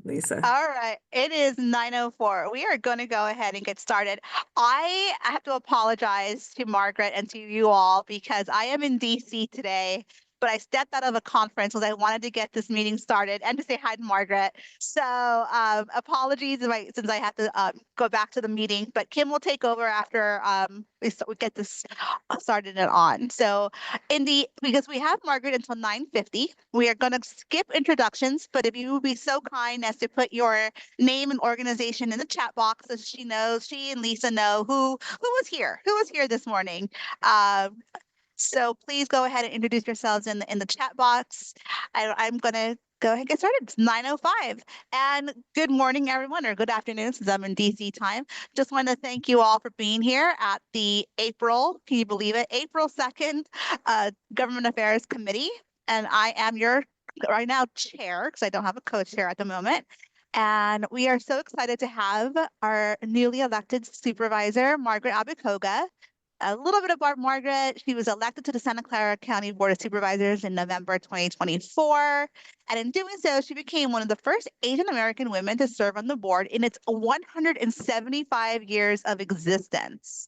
Lisa. All right, it is 9:04. We are going to go ahead and get started. I have to apologize to Margaret and to you all because I am in DC today, but I stepped out of a conference because I wanted to get this meeting started and to say hi to Margaret. So apologies since I have to go back to the meeting, but Kim will take over after we get this started and on. So because we have Margaret until 9:50, we are going to skip introductions, but if you would be so kind as to put your name and organization in the chat box so she and Lisa know who was here this morning. So please go ahead and introduce yourselves in the chat box. I'm gonna go ahead and get started. It's 9:05. And good morning, everyone, or good afternoon, since I'm in DC time. Just want to thank you all for being here at the can you believe it, April 2nd Government Affairs Committee. And I am your right now chair, because I don't have a co-chair at the moment. And we are so excited to have our newly elected supervisor, Margaret Abe-Koga. A little bit about Margaret. She was elected to the Santa Clara County Board of Supervisors in November 2024. And in doing so, she became one of the first Asian American women to serve on the board in its 175 years of existence.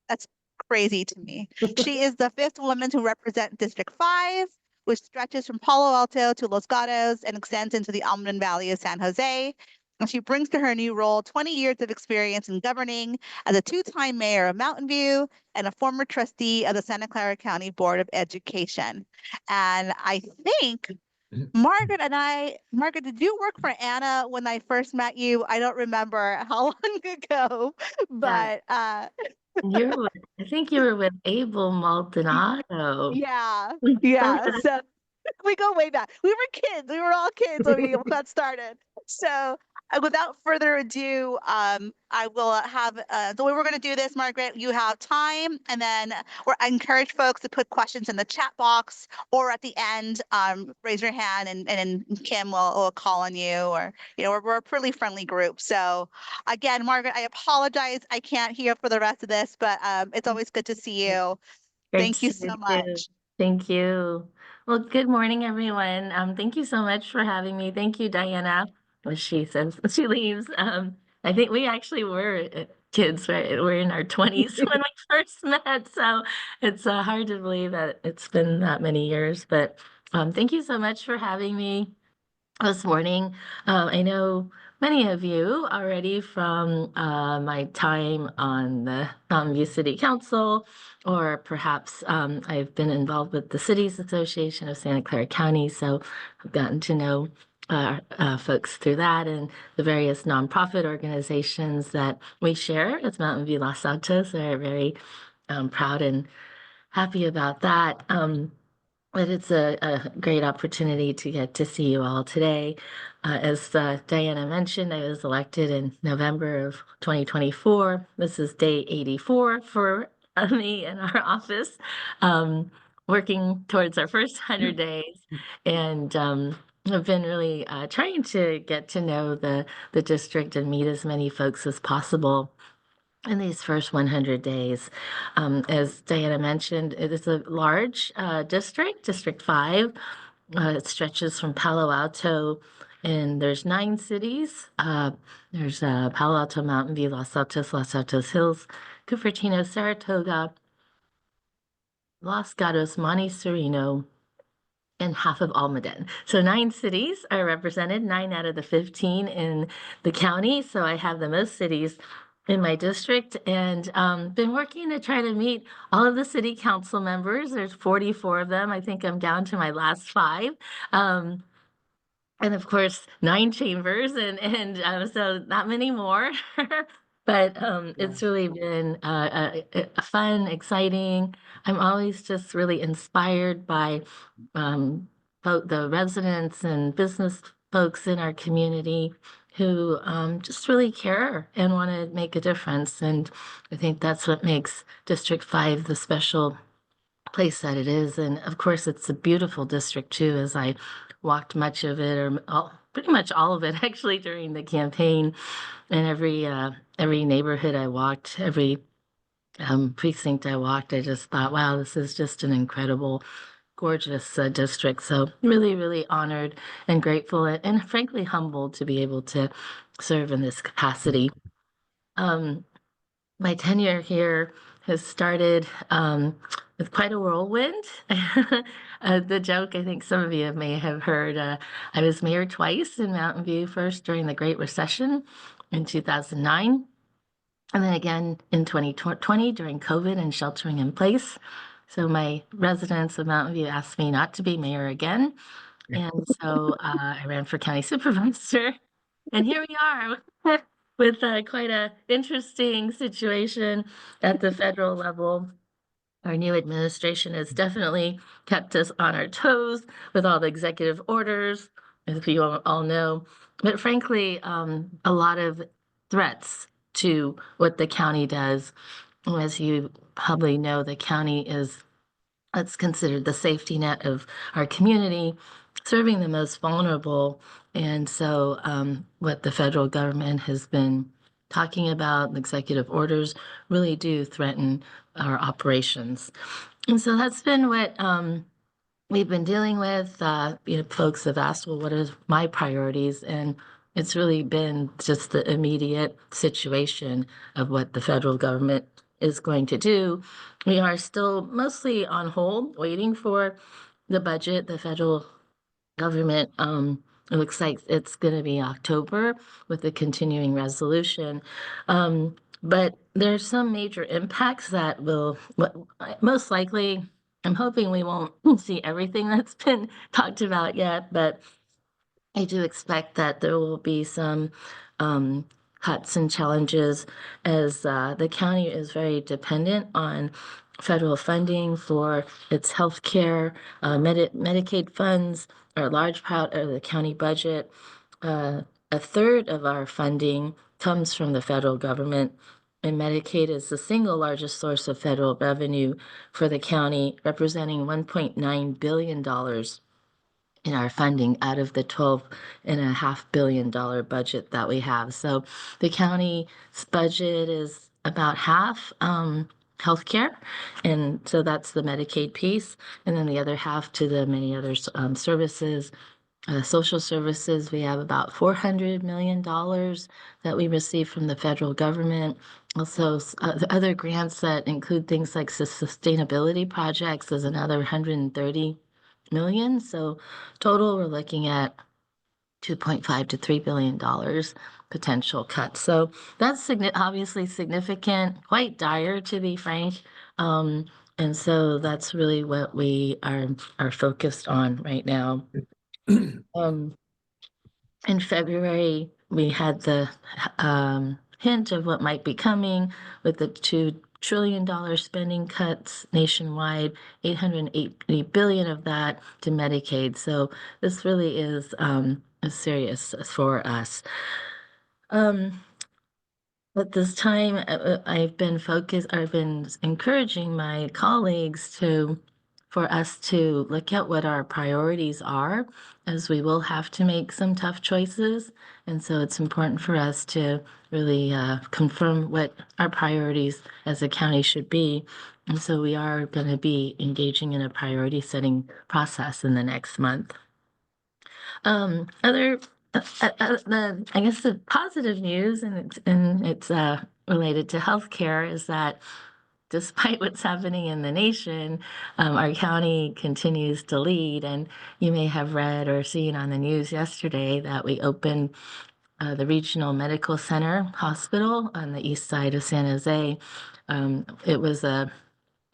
That's crazy to me. She is the fifth woman to represent District 5, which stretches from Palo Alto to Los Gatos and extends into the Almond Valley of San Jose. And she brings to her new role 20 years of experience in governing as a two-time mayor of Mountain View and a former trustee of the Santa Clara County Board of Education. And I think Margaret, did you work for Anna when I first met you? I don't remember how long ago, Yeah, but I think you were with Abel y- Maldonado. yeah, yeah. So we go way back. We were kids. We were all kids when we got started. So without further ado, I will have the way we're going to do this, Margaret. You have time, and then I encourage folks to put questions in the chat box, or at the end, raise your hand, and Kim will call on you. Or we're a pretty friendly group. So again, Margaret, I apologize. I can't hear for the rest of this, but it's always good to see you. Great to Thank you see so you too. much. Thank you. Well, good morning, everyone. Thank you so much for having me. Thank you, Diana. As she says, she leaves. I think we actually were kids, right? We're in our 20s when we first met, so it's hard to believe that it's been that many years. But thank you so much for having me this morning. I know many of you already from my time on the Mountain View City Council, or perhaps I've been involved with the Cities Association of Santa Clara County, so I've gotten to know folks through that and the various nonprofit organizations that we share as Mountain View Los Altos. We're very proud and happy about that. But it's a great opportunity to get to see you all today. As Diana mentioned, I was elected in November of 2024. This is day 84 for me in our office, working towards our first 100 days. And I've been really trying to get to know the district and meet as many folks as possible in these first 100 days. As Diana mentioned, it is a large district, District 5. It stretches from Palo Alto, and there's 9 cities. There's Palo Alto, Mountain View, Los Altos Hills, Cupertino, Saratoga, Los Gatos, Monte Sereno, and half of Almaden. So 9 cities are represented, 9 out of the 15 in the county. So I have the most cities in my district, and been working to try to meet all of the city council members. There's 44 of them. I think I'm down to my last 5. Um, and of course, 9 chambers, and so not many more. But it's really been fun, exciting. I'm always just really inspired by the residents and business folks in our community who just really care and want to make a difference. And I think that's what makes District 5 the special place that it is. And of course, it's a beautiful district too, as I walked much of it, or pretty much all of it actually during the campaign. And every neighborhood I walked, every precinct I walked, I just thought, wow, this is just an incredible, gorgeous district. So really, really honored and grateful and frankly humbled to be able to serve in this capacity. Um, my tenure here has started with quite a whirlwind. The joke, I think some of you may have heard, I was mayor twice in Mountain View, first during the Great Recession in 2009, and then again in 2020 during COVID and sheltering in place. So my residents of Mountain View asked me not to be mayor again. And so I ran for county supervisor. And here we are with quite a interesting situation at the federal level. Our new administration has definitely kept us on our toes with all the executive orders, as you all know. But frankly, a lot of threats to what the county does. As you probably know, the county is it's considered the safety net of our community, serving the most vulnerable. And so, what the federal government has been talking about, the executive orders really do threaten our operations. And so that's been what we've been dealing with. Folks have asked, well, what are my priorities? And it's really been just the immediate situation of what the federal government is going to do. We are still mostly on hold, waiting for the budget. The federal government, it looks like it's going to be October with the continuing resolution. But there's some major impacts that will most likely, I'm hoping we won't see everything that's been talked about yet, but I do expect that there will be some cuts and challenges as the county is very dependent on federal funding for its health care. Medicaid funds are a large part of the county budget. A third of our funding comes from the federal government, and Medicaid is the single largest source of federal revenue for the county, representing $1.9 billion in our funding out of the $12.5 billion budget that we have. So the county's budget is about half healthcare, and so that's the Medicaid piece, and then the other half to the many other services. Social services, we have about $400 million that we receive from the federal government. Also, the other grants that include things like sustainability projects is another 130 million. So total, we're looking at 2.5 to $3 billion potential cuts. So that's obviously significant, quite dire to be frank. And so that's really what we are focused on right now. Um, in February, we had the hint of what might be coming with the $2 trillion spending cuts nationwide, 880 billion of that to Medicaid. So this really is serious for us. At this time, I've been encouraging my colleagues for us to look at what our priorities are, as we will have to make some tough choices. And so it's important for us to really confirm what our priorities as a county should be. And so we are going to be engaging in a priority setting process in the next month. Other, I guess the positive news, and it's related to healthcare, is that despite what's happening in the nation, our county continues to lead. And you may have read or seen on the news yesterday that we opened the Regional Medical Center Hospital on the east side of San Jose. It was a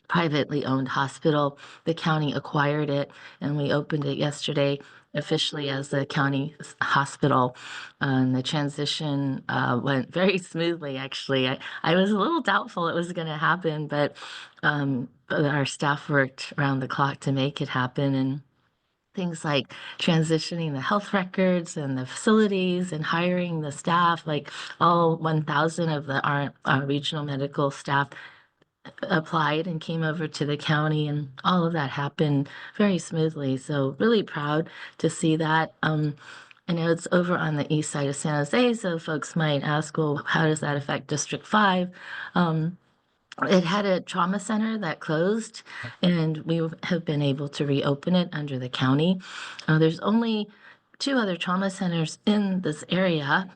privately owned hospital. The county acquired it, and we opened it yesterday officially as the county hospital. And the transition went very smoothly, actually. I was a little doubtful it was going to happen, but our staff worked around the clock to make it happen. And things like transitioning the health records and the facilities and hiring the staff, like all 1,000 of our regional medical staff applied and came over to the county, and all of that happened very smoothly. So really proud to see that. I know it's over on the east side of San Jose, so folks might ask, well, how does that affect District 5? It had a trauma center that closed, and we have been able to reopen it under the county. There's only two other trauma centers in this area,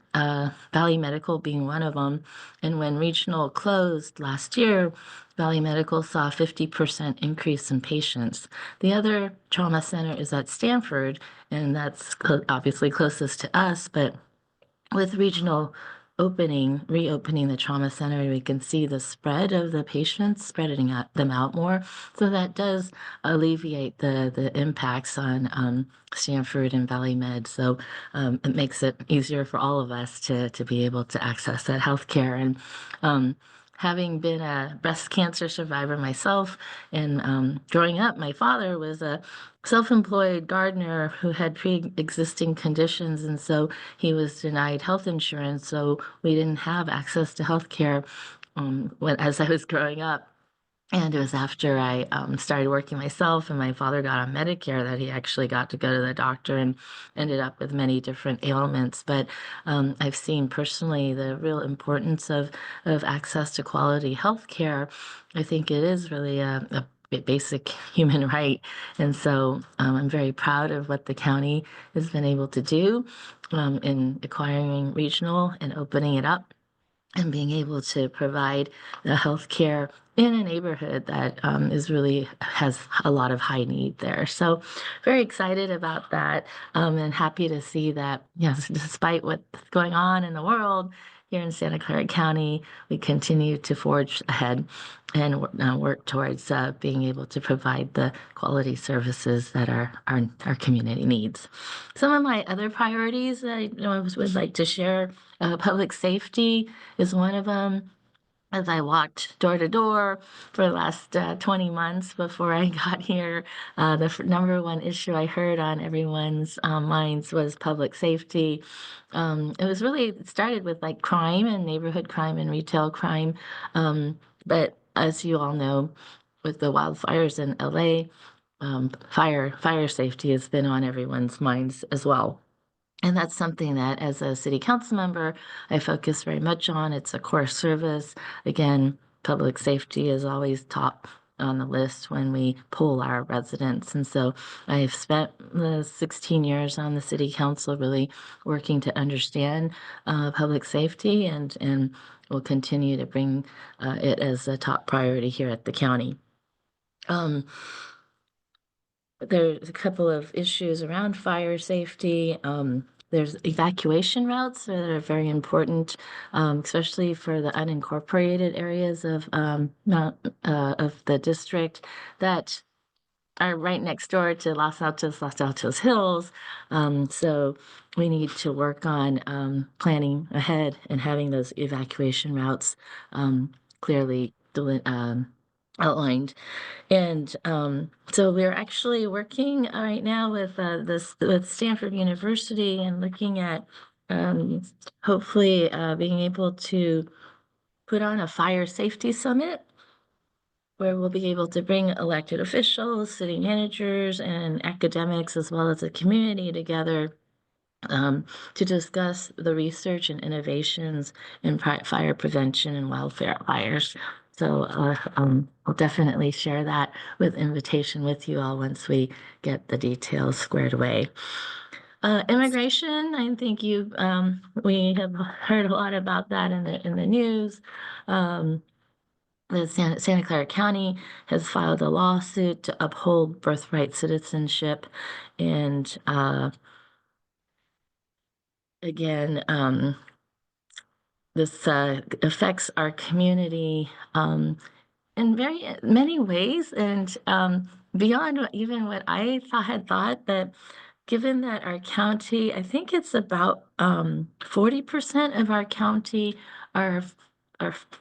Valley Medical being one of them. And when regional closed last year, Valley Medical saw a 50% increase in patients. The other trauma center is at Stanford, and that's obviously closest to us, but with regional reopening the trauma center, we can see the spread of the patients, them out more. So that does alleviate the impacts on Stanford and Valley Med. So it makes it easier for all of us to be able to access that healthcare. And having been a breast cancer survivor myself, and growing up, my father was a self-employed gardener who had pre-existing conditions, and so he was denied health insurance, so we didn't have access to health care as I was growing up. And it was after I started working myself and my father got on Medicare that he actually got to go to the doctor and ended up with many different ailments. But I've seen personally the real importance of access to quality health care. I think it is really a basic human right. And so I'm very proud of what the county has been able to do in acquiring regional and opening it up and being able to provide the health care in a neighborhood that is really has a lot of high need there. So very excited about that and happy to see that, yes, despite what's going on in the world, here in Santa Clara County, we continue to forge ahead and work towards being able to provide the quality services that our community needs. Some of my other priorities that I would like to share, public safety is one of them. As I walked door to door for the last 20 months before I got here, the number one issue I heard on everyone's minds was public safety. It started with like crime and neighborhood crime and retail crime. But as you all know, with the wildfires in LA, fire safety has been on everyone's minds as well. And that's something that, as a city council member, I focus very much on. It's a core service. Again, public safety is always top on the list when we poll our residents. And so I've spent the 16 years on the city council really working to understand public safety and will continue to bring it as a top priority here at the county. There's a couple of issues around fire safety. There's evacuation routes that are very important, especially for the unincorporated areas of the district that are right next door to Los Altos Hills. So we need to work on planning ahead and having those evacuation routes clearly outlined. And so we're actually working right now with Stanford University and looking at hopefully being able to put on a fire safety summit where we'll be able to bring elected officials, city managers, and academics, as well as the community together to discuss the research and innovations in fire prevention and wildfires. So I'll definitely share that with invitation with you all once we get the details squared away. Immigration, I think we have heard a lot about that in the news. The Santa Clara County has filed a lawsuit to uphold birthright citizenship, and again, this affects our community in very many ways, and beyond even what I had thought. That given that our county, I think it's about 40% of our county are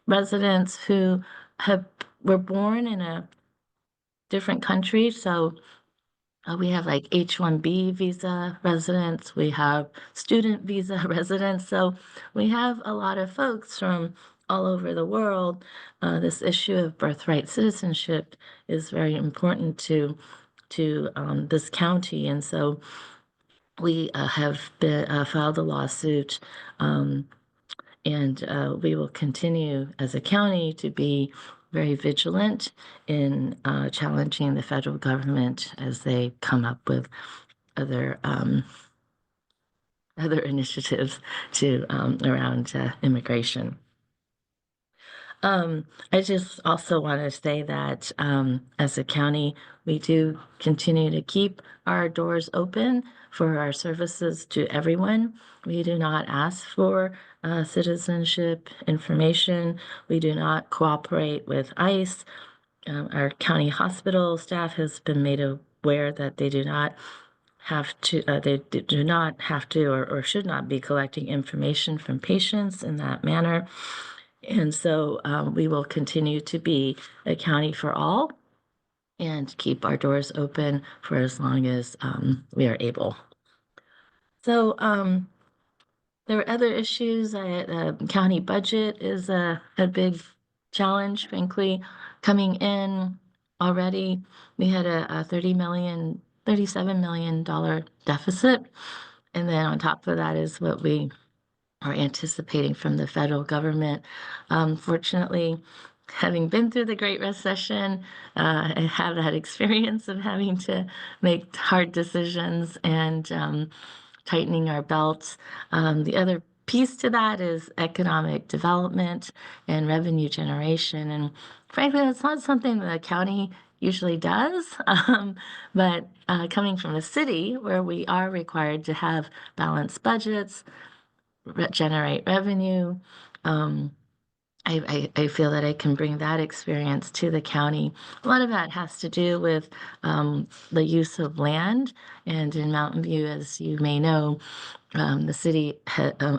residents who were born in a different country. So we have like H-1B visa residents, we have student visa residents. So we have a lot of folks from all over the world. This issue of birthright citizenship is very important to this county. And so we have filed a lawsuit, and we will continue as a county to be very vigilant in challenging the federal government as they come up with other other initiatives to around immigration. I just also want to say that as a county, we do continue to keep our doors open for our services to everyone. We do not ask for citizenship information. We do not cooperate with ICE. Our county hospital staff has been made aware that they do not have to or should not be collecting information from patients in that manner. And so we will continue to be a county for all and keep our doors open for as long as we are able. So there are other issues. County budget is a big challenge, frankly, coming in already. We had a $37 million deficit. And then on top of that is what we are anticipating from the federal government. Fortunately, having been through the Great Recession, I have that experience of having to make hard decisions and tightening our belts. The other piece to that is economic development and revenue generation. And frankly, that's not something the county usually does. But coming from a city where we are required to have balanced budgets, generate revenue. I feel that I can bring that experience to the county. A lot of that has to do with the use of land. And in Mountain View, as you may know, the city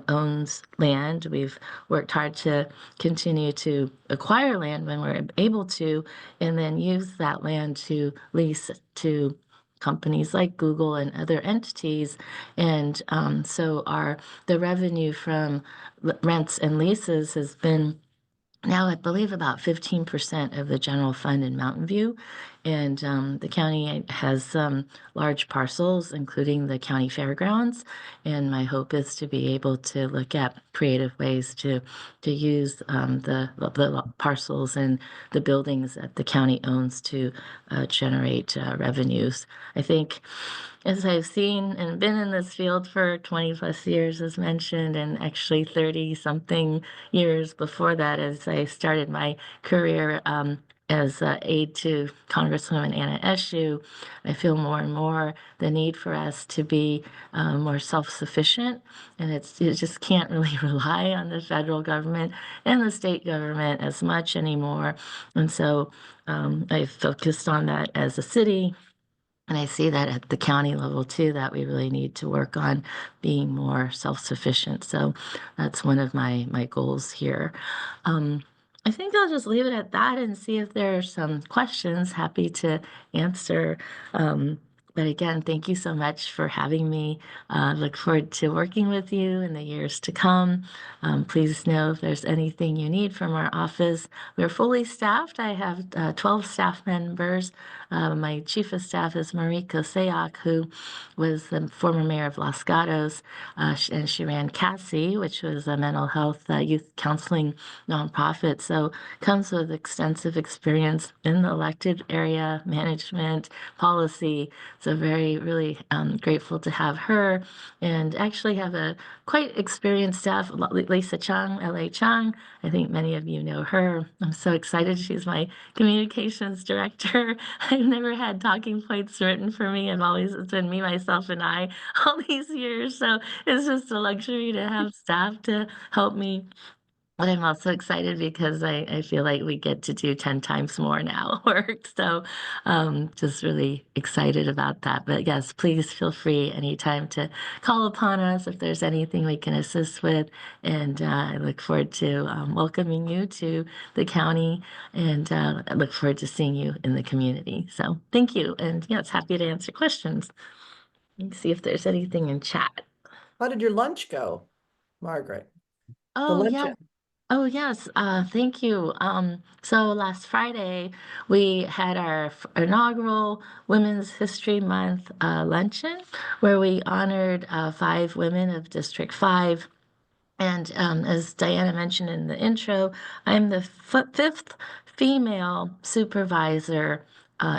owns land. We've worked hard to continue to acquire land when we're able to, and then use that land to lease to companies like Google and other entities. And so the revenue from rents and leases has been now, I believe about 15% of the general fund in Mountain View. And the county has some large parcels, including the county fairgrounds. And my hope is to be able to look at creative ways to use the parcels and the buildings that the county owns to generate revenues. I think as I've seen and been in this field for 20 plus years, as mentioned, and actually 30 something years before that, as I started my career as aide to Congresswoman Anna Eshoo, I feel more and more the need for us to be more self-sufficient, and you just can't really rely on the federal government and the state government as much anymore. And so I've focused on that as a city. And I see that at the county level too, that we really need to work on being more self-sufficient. So that's one of my goals here. I think I'll just leave it at that and see if there are some questions. Happy to answer. But again, thank you so much for having me. Look forward to working with you in the years to come. Please know if there's anything you need from our office. We're fully staffed. I have 12 staff members. My chief of staff is Mariko Sayak, who was the former mayor of Los Gatos, and she ran CASI, which was a mental health youth counseling nonprofit. So comes with extensive experience in the elected area, management, policy. So very, really grateful to have her, and actually have a quite experienced staff, Lisa Chung, L.A. Chung. I think many of you know her. I'm so excited. She's my communications director. I've never had talking points written for me. It's been me, myself, and I all these years. So it's just a luxury to have staff to help me. But I'm also excited because I feel like we get to do 10 times more now work. So just really excited about that. But yes, please feel free anytime to call upon us if there's anything we can assist with. And I look forward to welcoming you to the county, and I look forward to seeing you in the community. So thank you. And yeah, it's happy to answer questions. Let me see if there's anything in chat. How did your lunch go, Margaret? The Oh, yeah. luncheon. Oh, yes. Thank you. So last Friday, we had our inaugural Women's History Month luncheon, where we honored 5 women of District 5. And as Diana mentioned in the intro, I'm the fifth female supervisor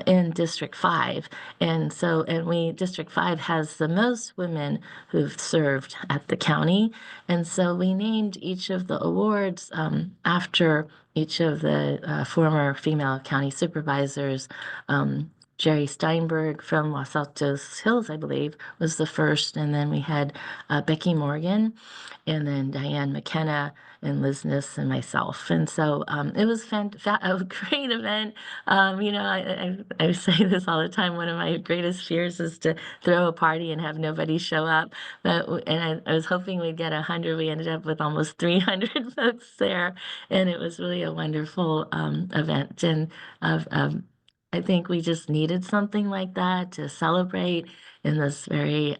in District 5. And District 5 has the most women who've served at the county. And so we named each of the awards after each of the former female county supervisors. Jerry Steinberg from Los Altos Hills, I believe, was the first. And then we had Becky Morgan, and then Diane McKenna, and Liz Niss, and myself. And so it was a great event. I say this all the time. One of my greatest fears is to throw a party and have nobody show up. And I was hoping we'd get 100. We ended up with almost 300 folks there. And it was really a wonderful event. And I think we just needed something like that to celebrate in this very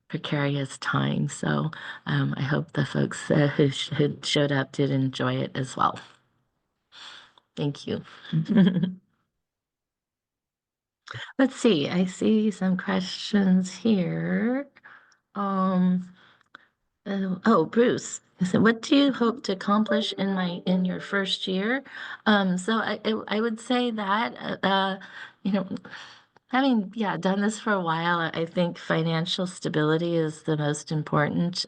precarious time. So I hope the folks who showed up did enjoy it as well. Thank you. Let's see. I see some questions here. Bruce. He said, "What do you hope to accomplish in your first year?" So I would say that you know, having done this for a while, I think financial stability is the most important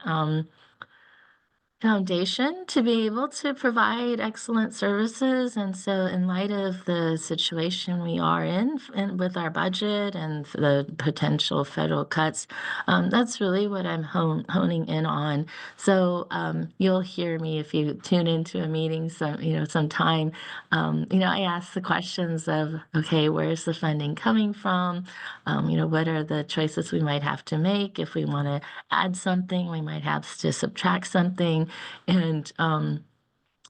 foundation to be able to provide excellent services. And so in light of the situation we are in and with our budget and the potential federal cuts, that's really what I'm honing in on. So you'll hear me if you tune into a meeting sometime. I ask the questions of, okay, where's the funding coming from? What are the choices we might have to make? If we want to add something, we might have to subtract something. And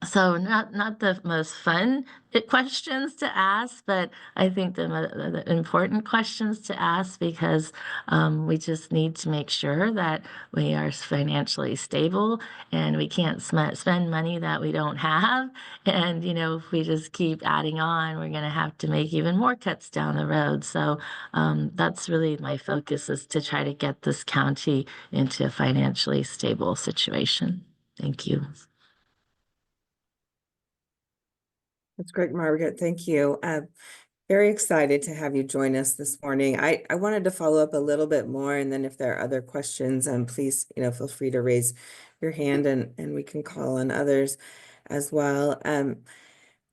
so not the most fun questions to ask, but I think the important questions to ask, because we just need to make sure that we are financially stable and we can't spend money that we don't have. And, if we just keep adding on, we're going to have to make even more cuts down the road. So that's really my focus, is to try to get this county into a financially stable situation. Thank you. That's great, Margaret. Thank you. Very excited to have you join us this morning. I wanted to follow up a little bit more, and then if there are other questions, please, feel free to raise your hand and we can call on others as well.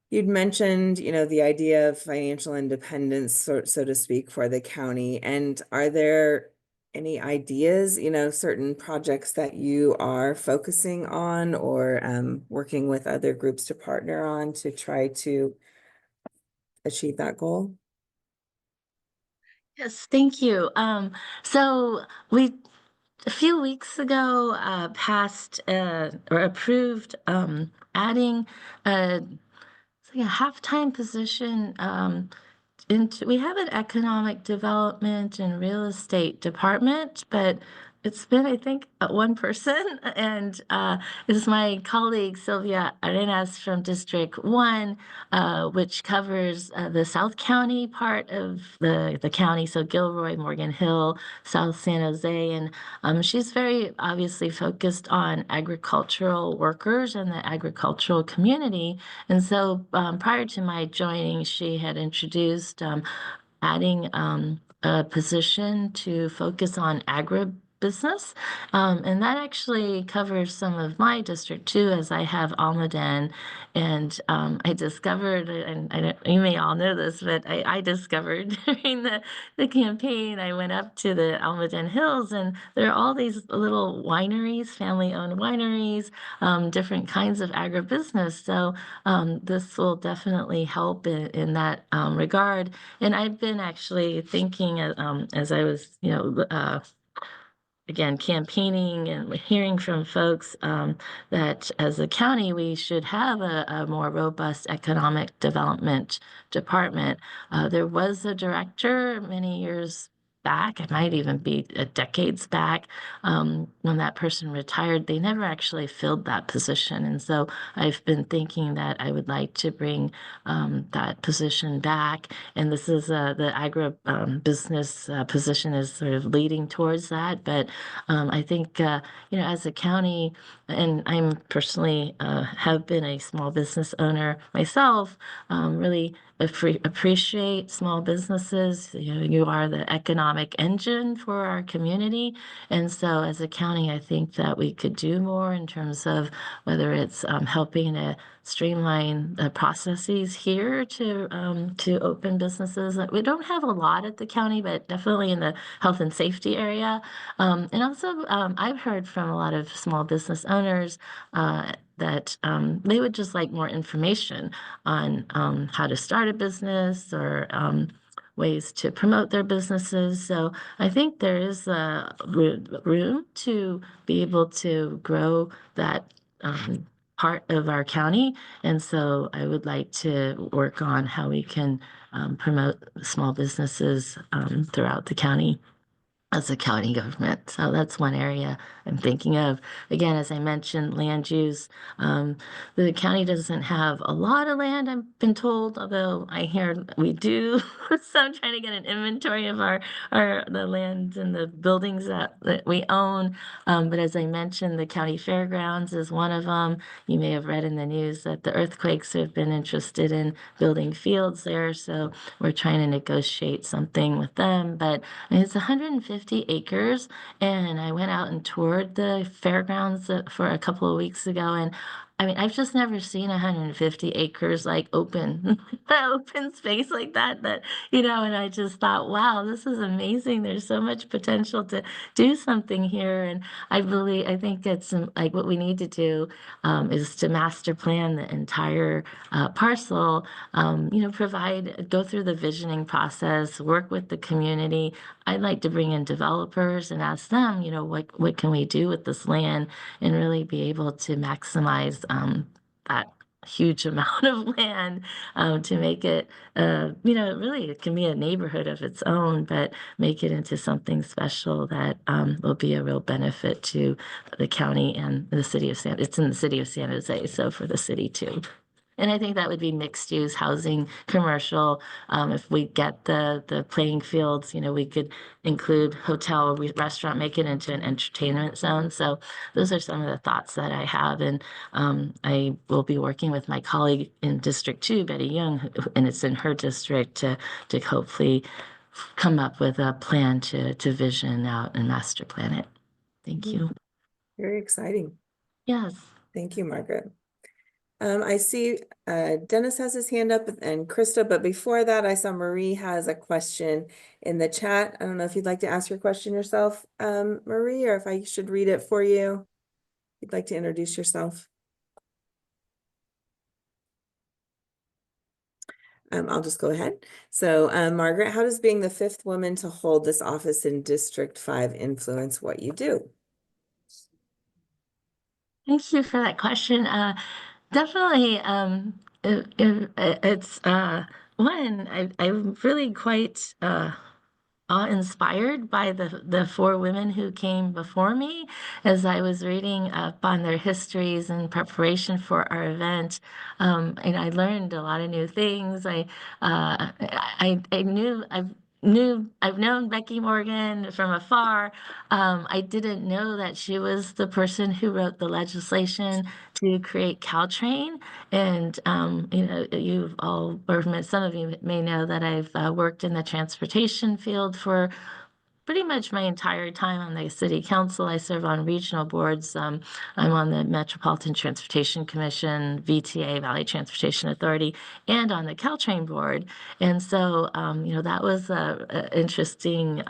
You'd mentioned, the idea of financial independence, so to speak, for the county. And are there any ideas, certain projects that you are focusing on or working with other groups to partner on to try to achieve that goal? Yes, thank you. So we a few weeks ago passed or approved adding a half-time position we have an economic development and real estate department, but it's been, I think, one person, and it's my colleague Sylvia Arenas from District 1, which covers the South County part of the county, so Gilroy, Morgan Hill, South San Jose, and she's very obviously focused on agricultural workers and the agricultural community. And so prior to my joining, she had introduced adding a position to focus on agribusiness. And that actually covers some of my district too, as I have Almaden. And I discovered, and you may all know this, but I discovered during the campaign, I went up to the Almaden Hills, and there are all these little wineries, family-owned wineries, different kinds of agribusiness. So this will definitely help in that regard. And I've been actually thinking as I was, again, campaigning and hearing from folks that as a county, we should have a more robust economic development department. There was a director many years back. It might even be decades back. When that person retired, they never actually filled that position. And so I've been thinking that I would like to bring that position back. And this is the agro business position is sort of leading towards that. But I think, as a county, and I'm personally have been a small business owner myself, really appreciate small businesses. You are the economic engine for our community. And so as a county, I think that we could do more in terms of whether it's helping to streamline the processes here to open businesses. We don't have a lot at the county, but definitely in the health and safety area. And also, I've heard from a lot of small business owners that they would just like more information on how to start a business or ways to promote their businesses. So I think there is room to be able to grow that part of our county. And so I would like to work on how we can promote small businesses throughout the county as a county government. So that's one area I'm thinking of. Again, as I mentioned, land use. The county doesn't have a lot of land, I've been told, although I hear we do. So I'm trying to get an inventory of the lands and the buildings that we own. But as I mentioned, the county fairgrounds is one of them. You may have read in the news that the earthquakes have been interested in building fields there. So we're trying to negotiate something with them. But it's 150 acres, and I went out and toured the fairgrounds for a couple of weeks ago, and I mean, I've just never seen 150 acres like open, open space like that, and I just thought, wow, this is amazing. There's so much potential to do something here. And I think it's like what we need to do is to master plan the entire parcel, go through the visioning process, work with the community. I'd like to bring in developers and ask them, what can we do with this land and really be able to maximize that huge amount of land to make it, really it can be a neighborhood of its own, but make it into something special that will be a real benefit to the county and the city of it's in the city of San Jose, so for the city too. And I think that would be mixed use housing, commercial. If we get the playing fields, we could include hotel, restaurant, make it into an entertainment zone. So those are some of the thoughts that I have. And I will be working with my colleague in District 2, Betty Young, and it's in her district to hopefully come up with a plan to vision out and master plan it. Thank you. Very exciting. Yes. Thank you, Margaret. I see Dennis has his hand up and Krista, but before that, I saw Marie has a question in the chat. I don't know if you'd like to ask your question yourself, Marie, or if I should read it for you. If you'd like to introduce yourself. I'll just go ahead. So, Margaret, how does being the 5th woman to hold this office in District 5 influence what you do? Thank you for that question. Definitely, it's I'm really quite awe-inspired by the 4 women who came before me as I was reading up on their histories in preparation for our event. And I learned a lot of new things. I've known Becky Morgan from afar. I didn't know that she was the person who wrote the legislation to create Caltrain. And, you've all, or some of you may know that I've worked in the transportation field for pretty much my entire time on the city council. I serve on regional boards. I'm on the Metropolitan Transportation Commission, VTA, Valley Transportation Authority, and on the Caltrain board. And so, that was a interesting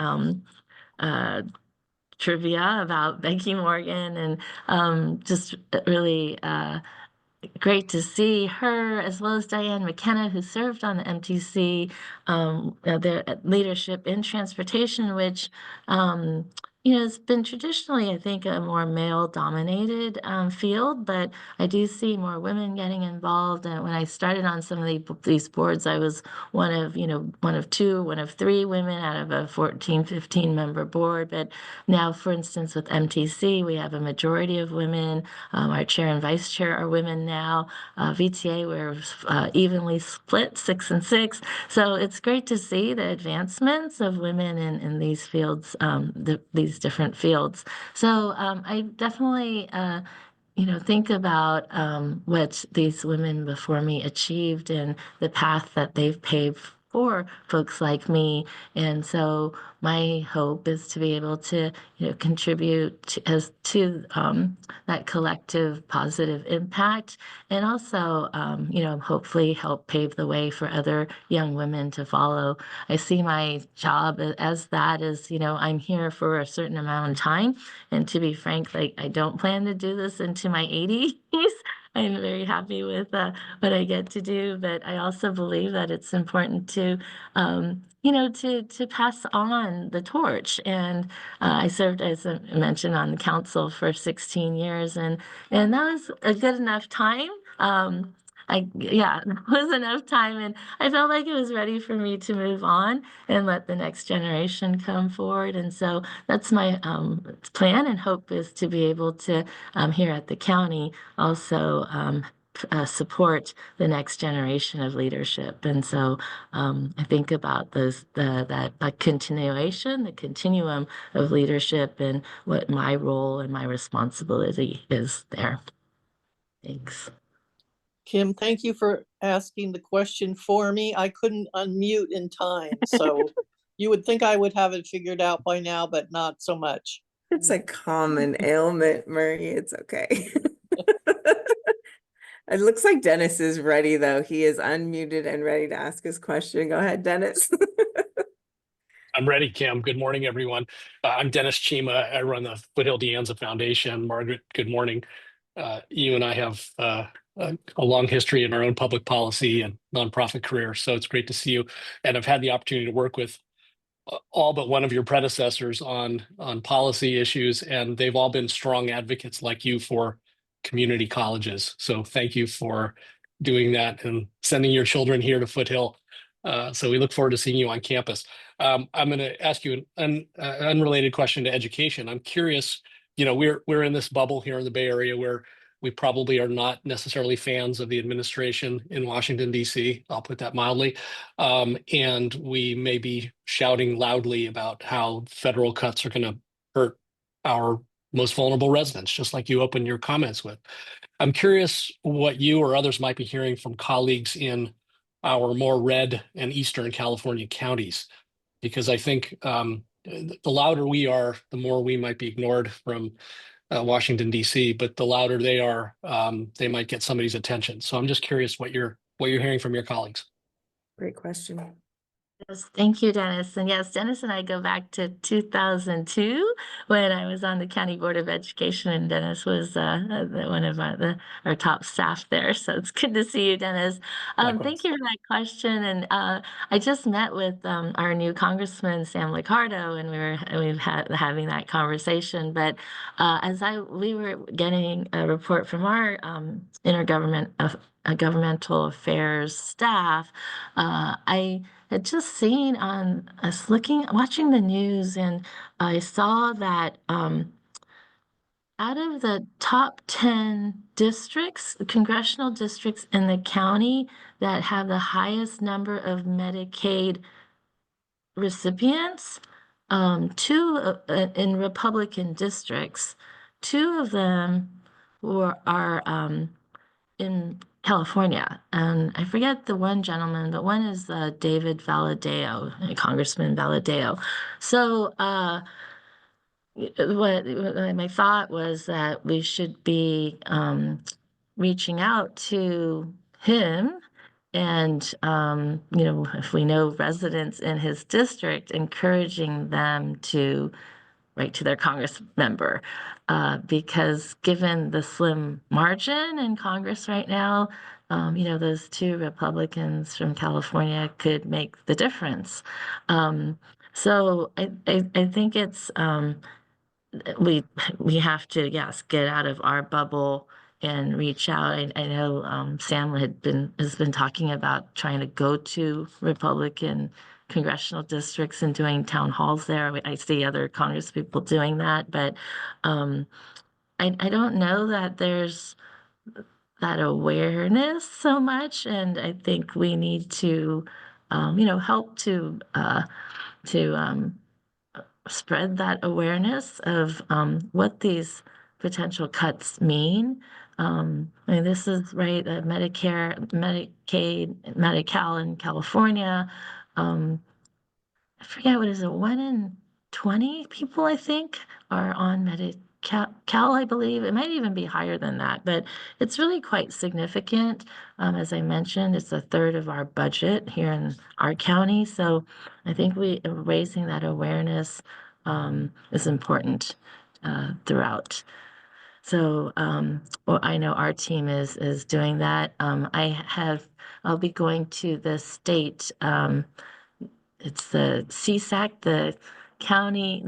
trivia about Becky Morgan, and just really great to see her, as well as Diane McKenna, who served on the MTC, their leadership in transportation, which It's been traditionally, I think, a more male-dominated field, but I do see more women getting involved. And when I started on some of these boards, I was one of two, one of three women out of a 14, 15 member board. But now, for instance, with MTC, we have a majority of women. Our chair and vice chair are women now. VTA, we're evenly split, 6 and 6. So it's great to see the advancements of women in these fields, these different fields. So I definitely, think about what these women before me achieved and the path that they've paved for folks like me. And so my hope is to be able to, contribute to that collective positive impact, and also, hopefully help pave the way for other young women to follow. I see my job as that is, I'm here for a certain amount of time. And to be frank, like I don't plan to do this into my 80s. I'm very happy with what I get to do, but I also believe that it's important to, to pass on the torch. And I served, as I mentioned, on the council for 16 years, and that was a good enough time. Yeah, it was enough time, and I felt like it was ready for me to move on and let the next generation come forward. And so that's my plan and hope, is to be able to, here at the county, also support the next generation of leadership. And so I think about that continuation, the continuum of leadership, and what my role and my responsibility is there. Thanks. Kim, thank you for asking the question for me. I couldn't unmute in time, so you would think I would have it figured out by now, but not so much. It's a common ailment, Murray. It's okay. It looks like Dennis is ready, though. He is unmuted and ready to ask his question. Go ahead, Dennis. I'm ready, Kim. Good morning, everyone. I'm Dennis Chima. I run the Foothill De Anza Foundation. Margaret, good morning. You and I have a long history in our own public policy and nonprofit career, so it's great to see you. And I've had the opportunity to work with all but one of your predecessors on policy issues, and they've all been strong advocates like you for community colleges. So thank you for doing that and sending your children here to Foothill. So we look forward to seeing you on campus. I'm going to ask you an unrelated question to education. I'm curious, we're in this bubble here in the Bay Area where we probably are not necessarily fans of the administration in Washington, D.C. I'll put that mildly. And we may be shouting loudly about how federal cuts are going to hurt our most vulnerable residents, just like you opened your comments with. I'm curious what you or others might be hearing from colleagues in our more red and Eastern California counties, because I think the louder we are, the more we might be ignored from Washington, D.C., but the louder they are, they might get somebody's attention. So I'm just curious what you're hearing from your colleagues. Great question. Yes, thank you, Dennis. And yes, Dennis and I go back to 2002 when I was on the County Board of Education, and Dennis was one of our top staff there. So it's good to see you, Dennis. Thank you for that question. And I just met with our new Congressman, Sam Liccardo, and we've had having that conversation. But we were getting a report from our governmental affairs staff, I had just seen watching the news, and I saw that out of the top 10 districts, congressional districts in the county that have the highest number of Medicaid recipients, two in Republican districts, two of them are in California, and I forget the one gentleman, but one is David Valadao, Congressman Valadao. So what my thought was that we should be reaching out to him, and if we know residents in his district, encouraging them to write to their Congress member, because given the slim margin in Congress right now, those two Republicans from California could make the difference. So I think it's we we have to, yes, get out of our bubble and reach out. I know Sam has been talking about trying to go to Republican congressional districts and doing town halls there. I see other Congress people doing that, but um, I don't know that there's that awareness so much, and I think we need to, help to spread that awareness of what these potential cuts mean. I mean, this is right, Medicare, Medicaid, Medi-Cal in California. Um, I forget what is it, 1 in 20 people, I think, are on Medi-Cal, I believe. It might even be higher than that, but it's really quite significant. As I mentioned, it's a third of our budget here in our county. So I think raising that awareness is important throughout. So well, I know our team is doing that. I'll be going to the state. It's the CSAC, the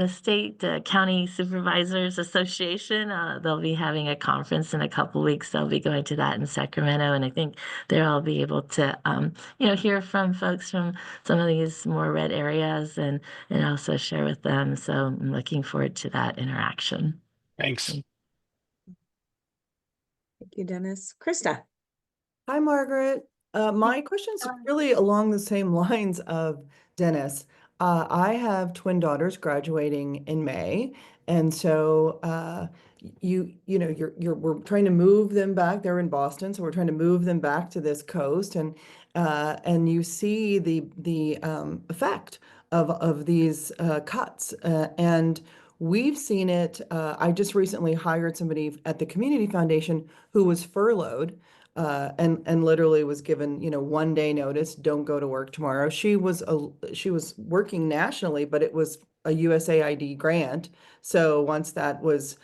state county supervisors association. They'll be having a conference in a couple weeks. They'll be going to that in Sacramento, and I think there I'll be able to hear from folks from some of these more red areas and also share with them. So I'm looking forward to that interaction. Thanks. Thank you, Dennis. Krista. Hi, Margaret. My question's really along the same lines of Dennis. I have twin daughters graduating in May, and so we're trying to move them back. They're in Boston, so we're trying to move them back to this coast, and you see the effect of these cuts, and we've seen it. I just recently hired somebody at the Community Foundation who was furloughed and literally was given, 1 day notice, don't go to work tomorrow. She was working nationally, but it was a USAID grant. So once that was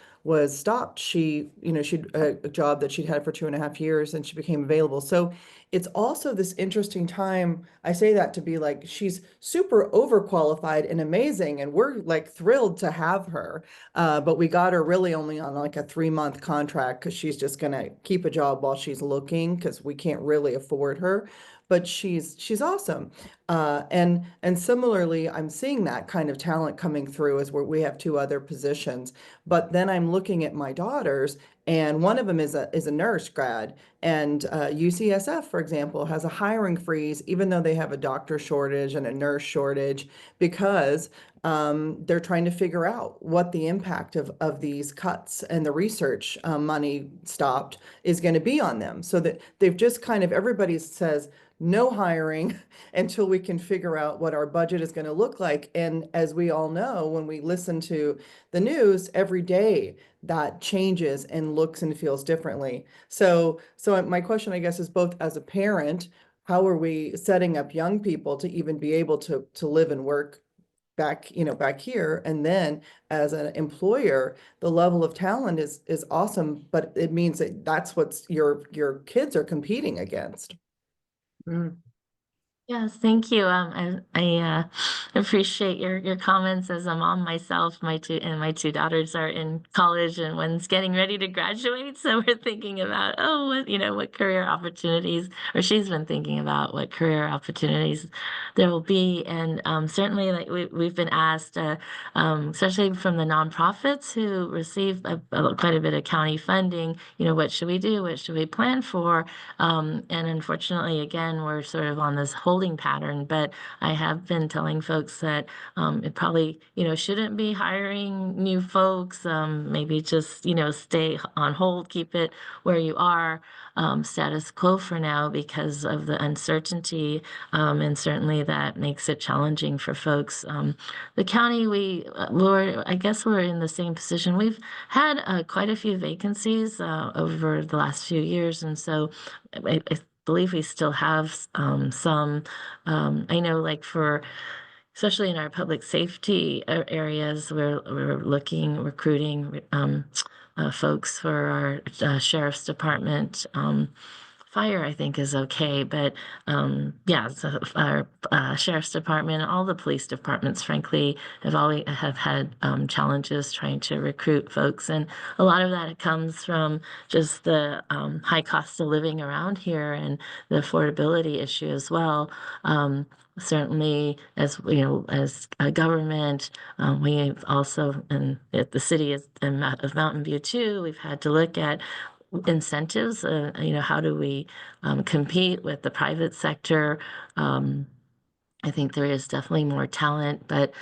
stopped, she'd a job that she'd had for 2.5 years, and she became available. So it's also this interesting time. I say that to be like, she's super overqualified and amazing, and we're like thrilled to have her. But we got her really only on like a 3-month contract because she's just gonna keep a job while she's looking because we can't really afford her. But she's awesome. And similarly, I'm seeing that kind of talent coming through as we have 2 other positions. But then I'm looking at my daughters, and one of them is a nurse grad, and UCSF, for example, has a hiring freeze, even though they have a doctor shortage and a nurse shortage, because they're trying to figure out what the impact of these cuts and the research money stopped is going to be on them. So that they've just kind of, everybody says no hiring until we can figure out what our budget is going to look like. And as we all know, when we listen to the news every day, that changes and looks and feels differently. So my question, I guess, is both as a parent, how are we setting up young people to even be able to live and work back here? And then as an employer, the level of talent is awesome, but it means that that's what your kids are competing against. Yes, thank you. I appreciate your comments as a mom myself. My two daughters are in college, and one's getting ready to graduate. So we're thinking about, what career opportunities, or she's been thinking about what career opportunities there will be. And certainly, like we've been asked, especially from the nonprofits who receive quite a bit of county funding, what should we do? What should we plan for? And unfortunately, again, we're sort of on this holding pattern, but I have been telling folks that it probably, shouldn't be hiring new folks. Maybe just, stay on hold, keep it where you are, status quo for now because of the uncertainty. And certainly that makes it challenging for folks. The county, I guess we're in the same position. We've had quite a few vacancies over the last few years. And so I believe we still have some. I know, like especially in our public safety areas, we're recruiting folks for our sheriff's department, fire, I think, is okay, but yeah, so our sheriff's department, all the police departments, frankly, have had challenges trying to recruit folks, and a lot of that comes from just the high cost of living around here and the affordability issue as well. Certainly, as you know, as a government, we've also, and at the city of Mountain View too, we've had to look at incentives. How do we compete with the private sector? I think there is definitely more talent, but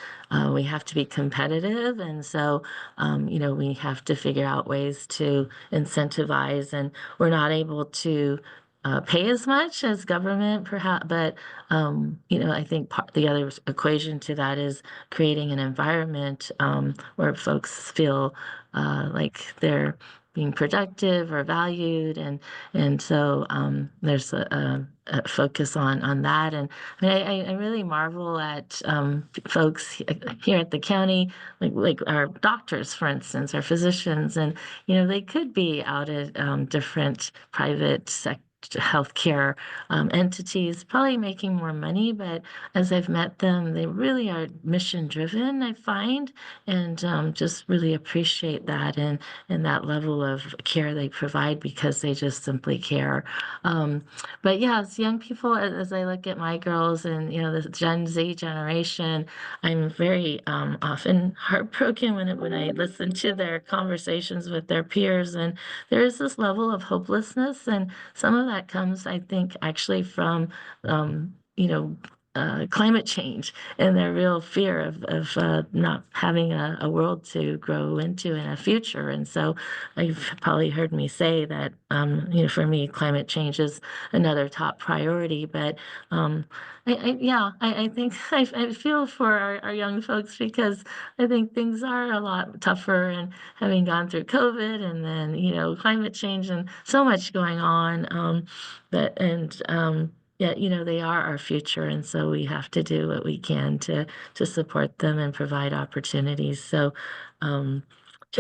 we have to be competitive. And so, we have to figure out ways to incentivize, and we're not able to pay as much as government, perhaps. But, I think the other equation to that is creating an environment where folks feel like they're being productive or valued, and so there's a focus on that. And I mean, I really marvel at folks here at the county, like our doctors, for instance, our physicians, and they could be out at different private sector healthcare entities, probably making more money, but as I've met them, they really are mission driven, I find, and just really appreciate that and that level of care they provide because they just simply care. But yes, young people, as I look at my girls and the Gen Z generation, I'm very often heartbroken when I listen to their conversations with their peers, and there is this level of hopelessness, and some of that comes, I think, actually from climate change and their real fear of not having a world to grow into in a future. And so you've probably heard me say that, for me, climate change is another top priority. But I think I feel for our young folks because I think things are a lot tougher, and having gone through COVID and then, climate change and so much going on, yeah, they are our future, and so we have to do what we can to support them and provide opportunities. So, It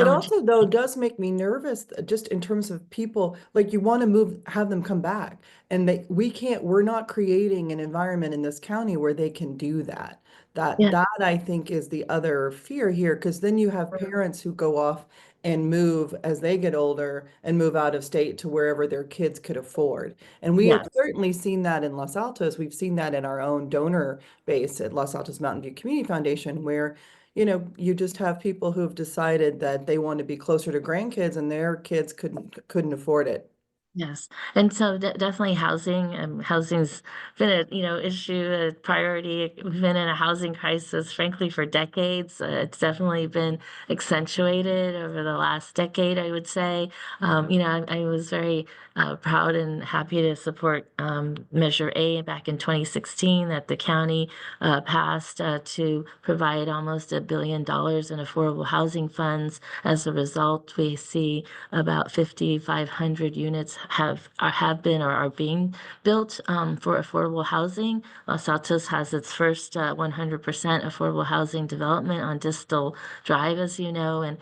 challenge. also, though, does make me nervous, just in terms of people, like you want to have them come back. And we're not creating an environment in this county where they can do that. Yeah. That I think is the other fear here, because then you have parents who go off and move as they get older and move out of state to wherever their kids could afford. And we have Yes. certainly seen that in Los Altos. We've seen that in our own donor base at Los Altos Mountain View Community Foundation, where you just have people who've decided that they want to be closer to grandkids and their kids couldn't afford it. Yes, and so definitely housing. Housing's been a issue, a priority. We've been in a housing crisis, frankly, for decades. It's definitely been accentuated over the last decade, I would say. I was very proud and happy to support Measure A back in 2016 that the county passed to provide almost $1 billion in affordable housing funds. As a result, we see about 5,500 units have been or are being built for affordable housing. Los Altos has its first 100% affordable housing development on Distal Drive, as you know, and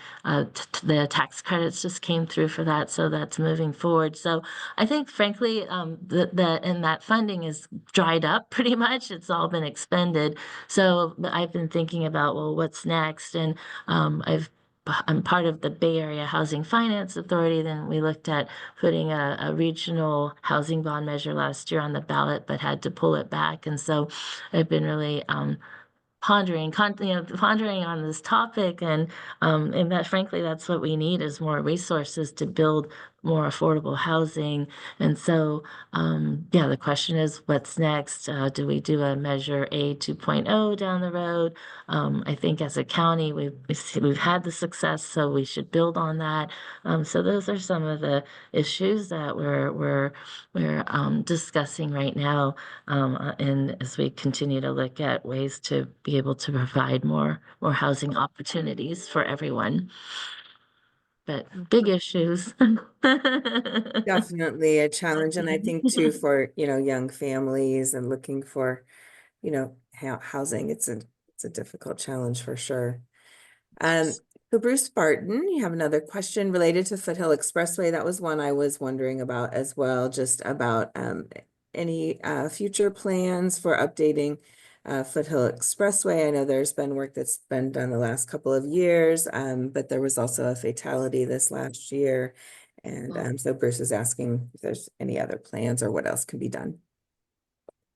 the tax credits just came through for that, so that's moving forward. So I think, frankly, that funding is dried up pretty much. It's all been expended. So I've been thinking about, well, what's next? And I'm part of the Bay Area Housing Finance Authority. Then we looked at putting a regional housing bond measure last year on the ballot, but had to pull it back. And so I've been really pondering on this topic, and that, frankly, that's what we need is more resources to build more affordable housing. And so, the question is, what's next? Do we do a Measure A 2.0 down the road? I think as a county, we've had the success, so we should build on that. So those are some of the issues that we're discussing right now, and as we continue to look at ways to be able to provide more housing opportunities for everyone. But big issues. Definitely a challenge. And I think too, for, young families and looking for, housing, it's a difficult challenge for sure. So Bruce Barton, you have another question related to Foothill Expressway. That was one I was wondering about as well, just about any future plans for updating Foothill Expressway. I know there's been work that's been done the last couple of years, but there was also a fatality this last year. And so Bruce is asking if there's any other plans or what else can be done.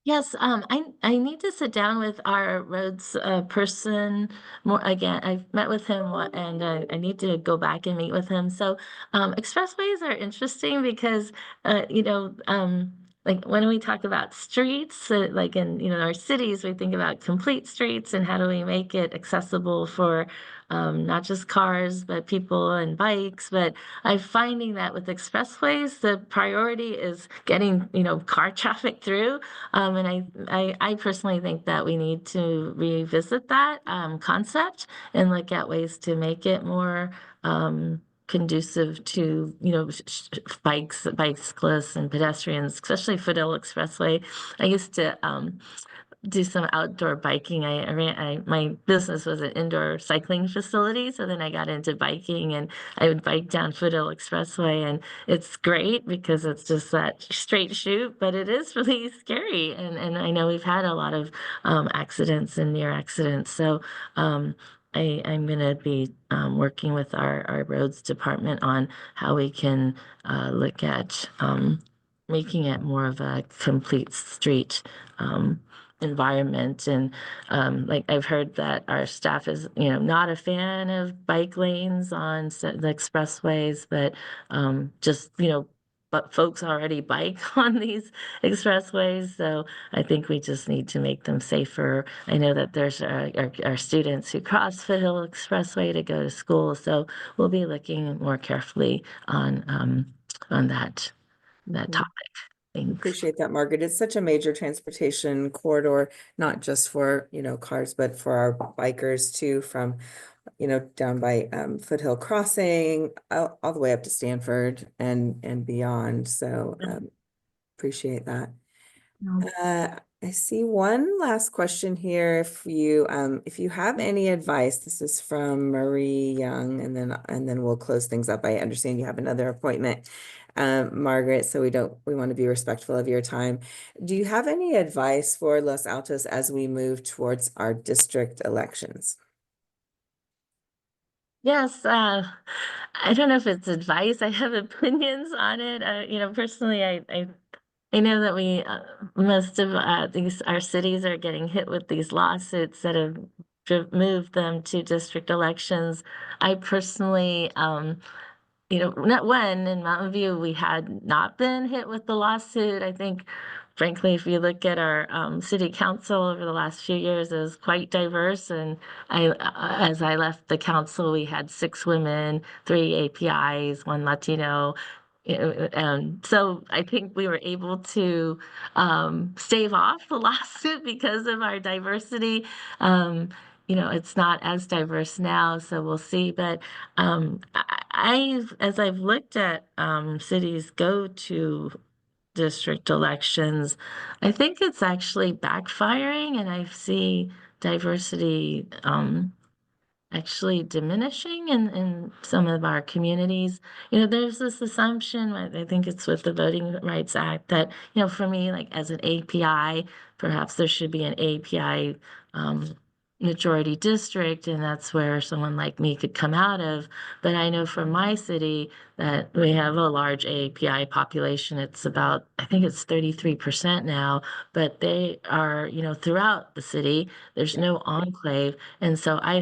Yes, I need to sit down with our roads person more again. I've met with him and I need to go back and meet with him. So expressways are interesting because like when we talk about streets, like in our cities, we think about complete streets and how do we make it accessible for not just cars but people and bikes. But I'm finding that with expressways, the priority is getting car traffic through. And I personally think that we need to revisit that concept and look at ways to make it more conducive to, bicyclists and pedestrians, especially Foothill Expressway. I used to do some outdoor biking. My business was an indoor cycling facility, so then I got into biking and I would bike down Foothill Expressway, and it's great because it's just that straight shoot, but it is really scary. And I know we've had a lot of accidents and near accidents, so I'm going to be working with our roads department on how we can look at making it more of a complete street environment. And like I've heard that our staff is not a fan of bike lanes on the expressways, but just but folks already bike on these expressways, so I think we just need to make them safer. I know that there's our students who cross Foothill Expressway to go to school, so we'll be looking more carefully on that topic. Thanks. Appreciate that, Margaret. It's such a major transportation corridor, not just for, cars, but for our bikers too, from, down by Foothill Crossing, all the way up to Stanford and beyond. So appreciate that. I see one last question here. If you have any advice, this is from Marie Young, and then we'll close things up. I understand you have another appointment, Margaret, so we want to be respectful of your time. Do you have any advice for Los Altos as we move towards our district elections? Yes, I don't know if it's advice. I have opinions on it. Personally, I know that we most of our cities are getting hit with these lawsuits that have moved them to district elections. I personally, not when in Mountain View we had not been hit with the lawsuit. I think, frankly, if you look at our city council over the last few years, it was quite diverse. And as I left the council, we had 6 women, 3 APIs, 1 Latino. So I think we were able to stave off the lawsuit because of our diversity. It's not as diverse now, so we'll see. But as I've looked at cities go to district elections, I think it's actually backfiring, and I see diversity actually diminishing in some of our communities. There's this assumption, I think it's with the Voting Rights Act, that, for me, like as an API, perhaps there should be an API majority district, and that's where someone like me could come out of. But I know from my city that we have a large API population. It's about, I think it's 33% now, but they are, throughout the city. There's no enclave. And so I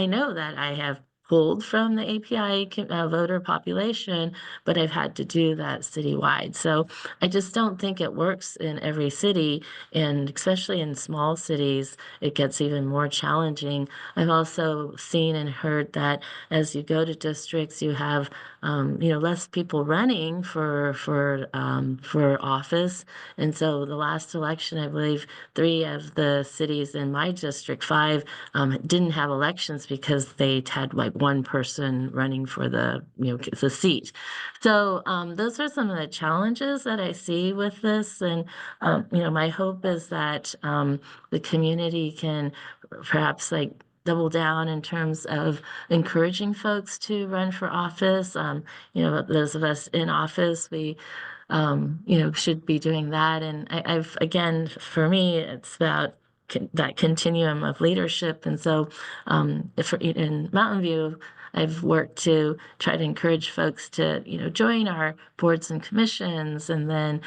know that I have pulled from the API voter population, but I've had to do that citywide. So I just don't think it works in every city, and especially in small cities, it gets even more challenging. I've also seen and heard that as you go to districts, you have less people running for office. And so the last election, I believe 3 of the cities in my district, 5, didn't have elections because they had like 1 person running for the seat. So those are some of the challenges that I see with this. And my hope is that the community can perhaps like double down in terms of encouraging folks to run for office. Those of us in office, we should be doing that. And again, for me, it's about that continuum of leadership. And so if in Mountain View, I've worked to try to encourage folks to, join our boards and commissions, and then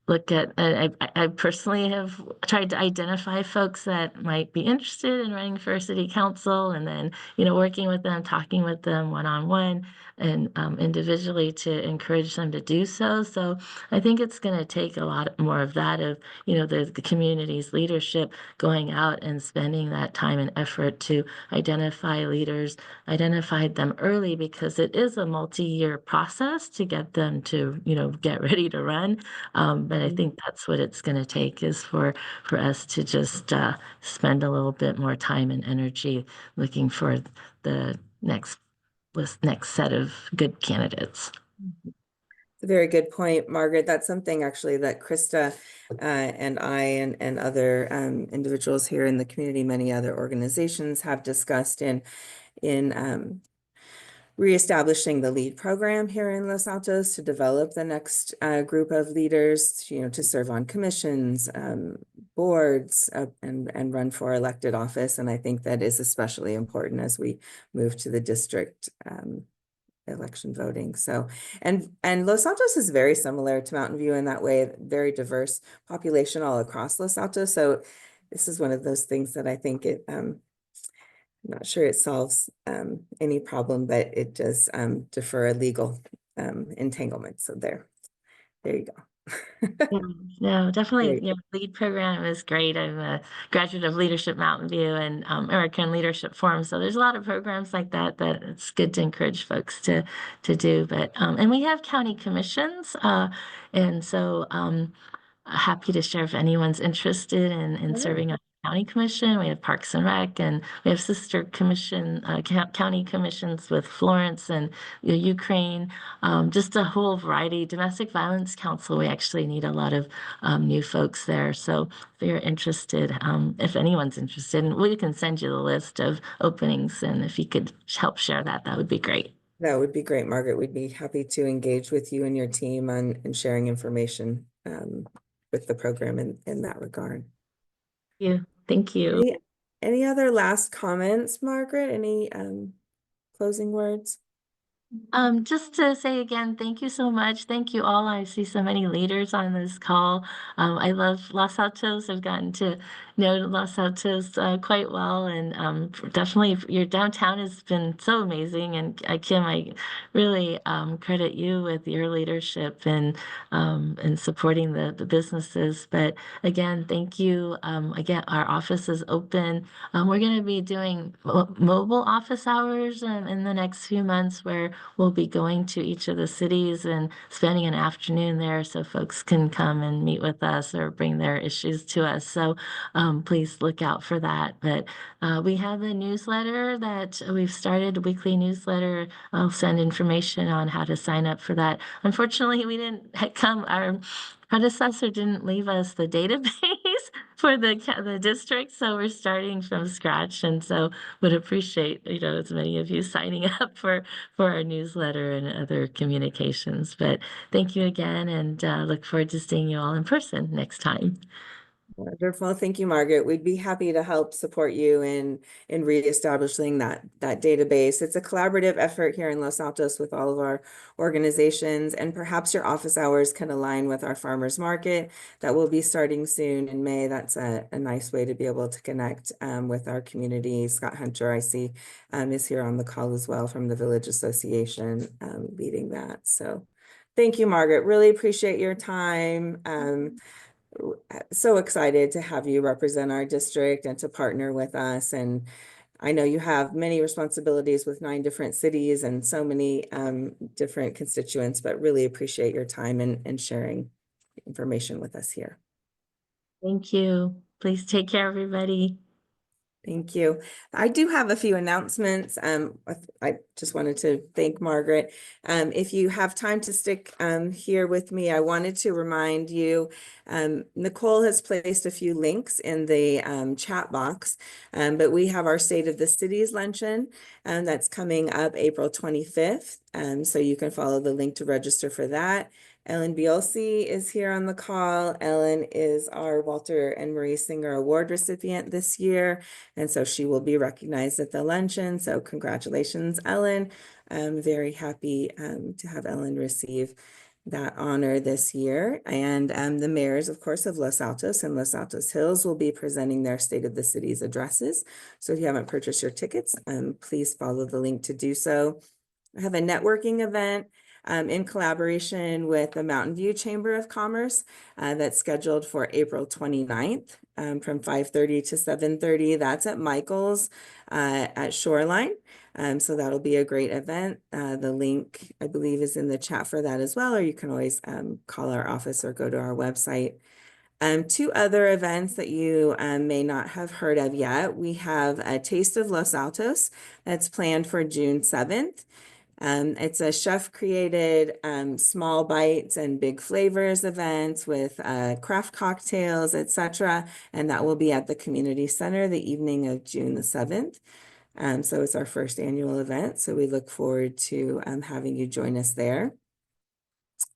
look at, I personally have tried to identify folks that might be interested in running for city council, and then, working with them, talking with them one-on-one and individually to encourage them to do so. So I think it's going to take a lot more of that, of, the community's leadership going out and spending that time and effort to identify leaders, identify them early, because it is a multi-year process to get them to, get ready to run. But I think that's what it's going to take, is for us to just spend a little bit more time and energy looking for the next set of good candidates. It's a very good point, Margaret. That's something actually that Krista and I and other individuals here in the community, many other organizations have discussed in reestablishing the LEAD program here in Los Altos to develop the next group of leaders, to serve on commissions, boards, and run for elected office. And I think that is especially important as we move to the district election voting. So, and Los Altos is very similar to Mountain View in that way, very diverse population all across Los Altos. So this is one of those things that I think I'm not sure it solves any problem, but it does defer a legal entanglement. So there you go. Yeah, no, definitely. Great. LEAD program is great. I'm a graduate of Leadership Mountain View and American Leadership Forum. So there's a lot of programs like that it's good to encourage folks to do. But and we have county commissions, and so happy to share if anyone's interested in serving on the county commission. We have Parks and Rec, and we have sister commission, county commissions with Florence and Ukraine, just a whole variety. Domestic Violence Council, we actually need a lot of new folks there. So if you're interested, if anyone's interested, and we can send you the list of openings, and if you could help share that would be great. That would be great, Margaret. We'd be happy to engage with you and your team on sharing information with the program in that regard. Thank you. Any other last comments, Margaret? Any closing words? Just to say again, thank you so much. Thank you all. I see so many leaders on this call. I love Los Altos. I've gotten to know Los Altos quite well, and definitely your downtown has been so amazing. And Kim, I really credit you with your leadership and supporting the businesses. But again, thank you. Again, our office is open. We're going to be doing mobile office hours in the next few months, where we'll be going to each of the cities and spending an afternoon there, so folks can come and meet with us or bring their issues to us. So please look out for that. But we have a newsletter that we've started, a weekly newsletter. I'll send information on how to sign up for that. Unfortunately, we didn't our predecessor didn't leave us the database for the district, so we're starting from scratch, and so would appreciate as many of you signing up for our newsletter and other communications. But thank you again, and look forward to seeing you all in person next time. Wonderful. Thank you, Margaret. We'd be happy to help support you in reestablishing that database. It's a collaborative effort here in Los Altos with all of our organizations, and perhaps your office hours can align with our farmers market that will be starting soon in May. That's a nice way to be able to connect with our community. Scott Hunter, I see, is here on the call as well from the Village Association, leading that. So thank you, Margaret. Really appreciate your time. So excited to have you represent our district and to partner with us. And I know you have many responsibilities with 9 different cities and so many different constituents, but really appreciate your time and sharing information with us here. Thank you. Please take care, everybody. Thank you. I do have a few announcements. I just wanted to thank Margaret. If you have time to stick here with me, I wanted to remind you, Nicole has placed a few links in the chat box, but we have our State of the Cities luncheon that's coming up April 25th. So you can follow the link to register for that. Ellen Biolsi is here on the call. Ellen is our Walter and Marie Singer Award recipient this year, and so she will be recognized at the luncheon. So congratulations, Ellen. I'm very happy to have Ellen receive that honor this year. And the mayors, of course, of Los Altos and Los Altos Hills will be presenting their State of the Cities addresses. So if you haven't purchased your tickets, please follow the link to do so. I have a networking event in collaboration with the Mountain View Chamber of Commerce that's scheduled for April 29th from 5:30 to 7:30. That's at Michael's at Shoreline. So that'll be a great event. The link, I believe, is in the chat for that as well, or you can always call our office or go to our website. Two other events that you may not have heard of yet. We have a Taste of Los Altos that's planned for June 7th. It's a chef-created small bites and big flavors events with craft cocktails, etc. And that will be at the Community Center the evening of June the 7th. So it's our first annual event. So we look forward to having you join us there.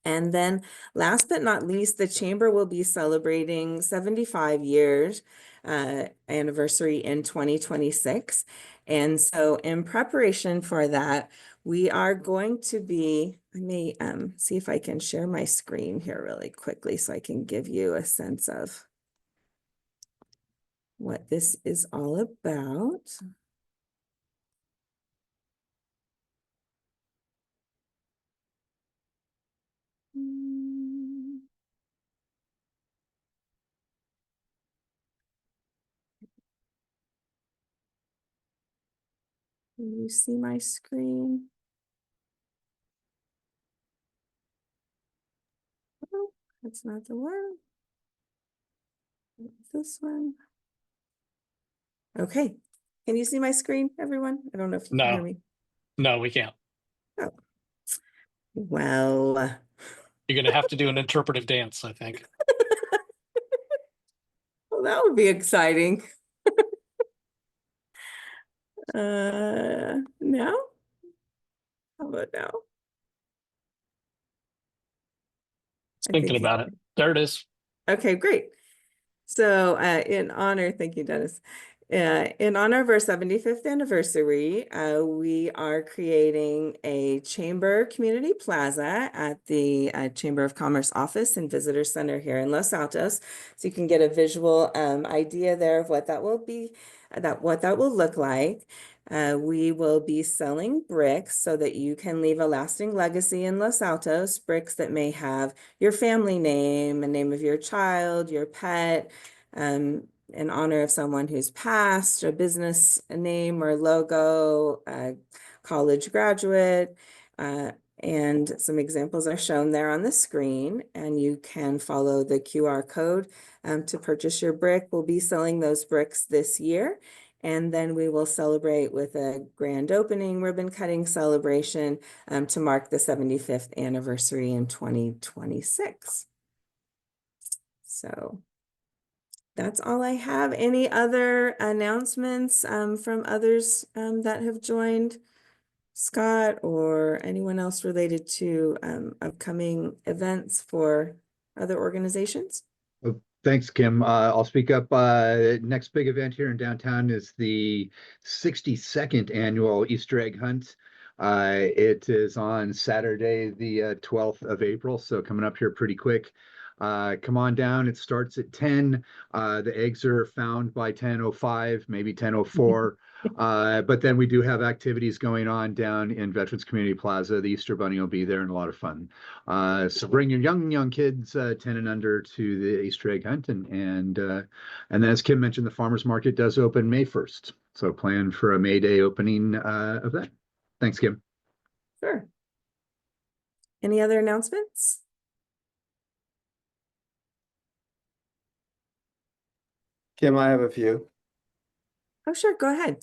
And then last but not least, the Chamber will be celebrating 75 years anniversary in 2026. And so in preparation for that, we are going to be, let me see if I can share my screen here really quickly so I can give you a sense of what this is all about. Can you see my screen? Oh, that's not the one. This one. Okay. Can you see my screen, everyone? I don't know if you can hear No, me. no, we can't. Oh, well. You're going to have to do an interpretive dance, I think. Well, that would be exciting. Now? How about now? I Thinking think you about it. There it is. Okay, great. So in honor, thank you, Dennis. In honor of our 75th anniversary, we are creating a chamber community plaza at the Chamber of Commerce office and visitor center here in Los Altos. So you can get a visual idea there of what that will be, what that will look like. We will be selling bricks so that you can leave a lasting legacy in Los Altos, bricks that may have your family name, a name of your child, your pet, in honor of someone who's passed, a business name or logo, a college graduate, and some examples are shown there on the screen, and you can follow the QR code to purchase your brick. We'll be selling those bricks this year, and then we will celebrate with a grand opening ribbon cutting celebration to mark the 75th anniversary in 2026. So that's all I have. Any other announcements from others that have joined? Scott or anyone else related to upcoming events for other organizations? Oh, thanks, Kim. I'll speak up. Next big event here in downtown is the 62nd annual Easter egg hunt. It is on Saturday, the 12th of April, so coming up here pretty quick. Come on down. It starts at 10. The eggs are found by 10:05, maybe 10:04. But then we do have activities going on down in Veterans Community Plaza. The Easter Bunny will be there and a lot of fun. So bring your young kids, 10 and under, to the Easter egg hunt. And then, as Kim mentioned, the farmers market does open May 1st. So plan for a May Day opening of that. Thanks, Kim. Sure. Any other announcements? Kim, I have a few. Oh, sure, go ahead.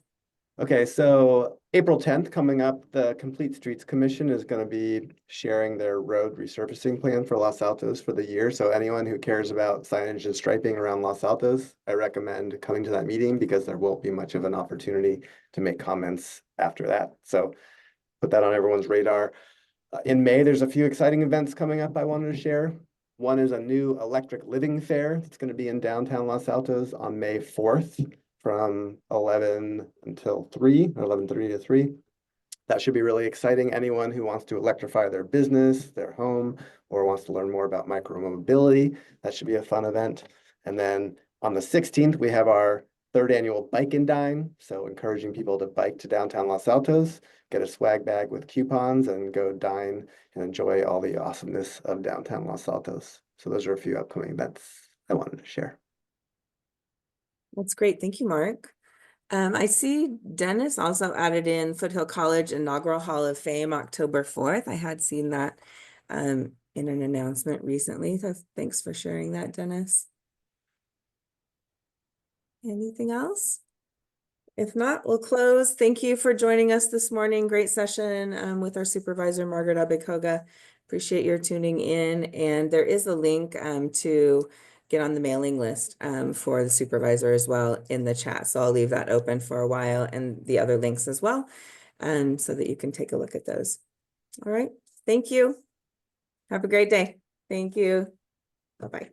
Okay, so April 10th coming up, the Complete Streets Commission is going to be sharing their road resurfacing plan for Los Altos for the year. So anyone who cares about signage and striping around Los Altos, I recommend coming to that meeting because there won't be much of an opportunity to make comments after that. So put that on everyone's radar. In May, there's a few exciting events coming up I wanted to share. One is a new electric living fair that's going to be in downtown Los Altos on May 4th from 11 until 3, or 11:30 to 3. That should be really exciting. Anyone who wants to electrify their business, their home, or wants to learn more about micromobility, that should be a fun event. And then on the 16th, we have our 3rd annual Bike and Dine. So encouraging people to bike to downtown Los Altos, get a swag bag with coupons, and go dine and enjoy all the awesomeness of downtown Los Altos. So those are a few upcoming events I wanted to share. That's great. Thank you, Mark. I see Dennis also added in Foothill College Inaugural Hall of Fame, October 4th. I had seen that in an announcement recently. So thanks for sharing that, Dennis. Anything else? If not, we'll close. Thank you for joining us this morning. Great session with our Supervisor Margaret Abe-Koga. Appreciate your tuning in. And there is a link to get on the mailing list for the supervisor as well in the chat. So I'll leave that open for a while and the other links as well, so that you can take a look at those. All right. Thank you. Have a great day. Thank you. Bye-bye.